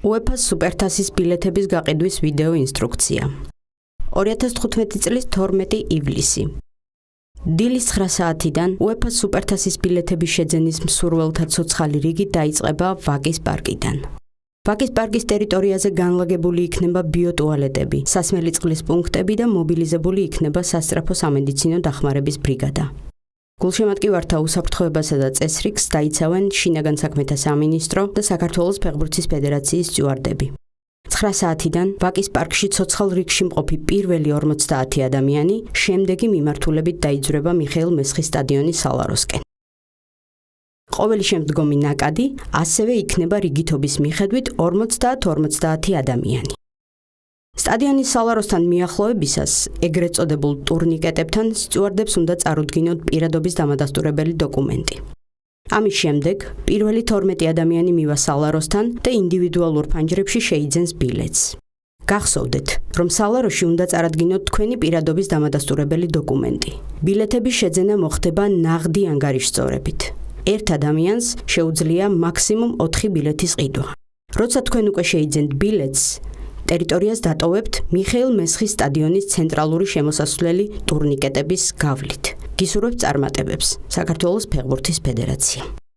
UEFA-ს სუპერთასის ბილეთების გაყიდვის ვიდეო ინსტრუქცია. 2015 წლის 12 ივლისი. დილის 9 საათიდან UEFA-ს სუპერთასის ბილეთების შეძენის მსურველთა ცოცხალი რიგი დაიწყება ვაკის პარკიდან. ვაკის პარკის ტერიტორიაზე განლაგებული იქნება ბიოტუალეტები, სასმელი წყლის პუნქტები და მობილიზებული იქნება სასწრაფო სამედიცინო დახმარების ბრიგადა. გულშემატკივართა უსაფრთხოებასა და წესრიგს დაიცავენ შინაგან საქმეთა სამინისტრო და საქართველოს ფეხბურთის ფედერაციის სტიუარდები. 9 საათიდან ვაკის პარკში ცოცხალ რიგში მყოფი პირველი 50 ადამიანი შემდეგი მიმართულებით დაიძვრება მიხეილ მესხის სტადიონის სალაროსკენ. ყოველი შემდგომი ნაკადი ასევე იქნება რიგითობის მიხედვით 50-50 ადამიანი. სტადიონის სალაროსთან მიახლოებისას ეგრეთ წოდებულ ტურნიკეტებთან სტიუარდებს უნდა წარუდგინოთ პირადობის დამადასტურებელი დოკუმენტი. ამის შემდეგ პირველი 12 ადამიანი მივა სალაროსთან და ინდივიდუალურ ფანჯრებში შეიძენს ბილეთს. გახსოვდეთ, რომ სალაროში უნდა წარადგინოთ თქვენი პირადობის დამადასტურებელი დოკუმენტი. ბილეთების შეძენა მოხდება ნაღდი ანგარიშწორებით. ერთ ადამიანს შეუძლია მაქსიმუმ 4 ბილეთის ყიდვა. როცა თქვენ უკვე შეიძენთ ბილეთს, ტერიტორიას დატოვებთ მიხეილ მესხის სტადიონის ცენტრალური შემოსასვლელი ტურნიკეტების გავლით. გისურვებთ წარმატებებს. საქართველოს ფეხბურთის ფედერაცია.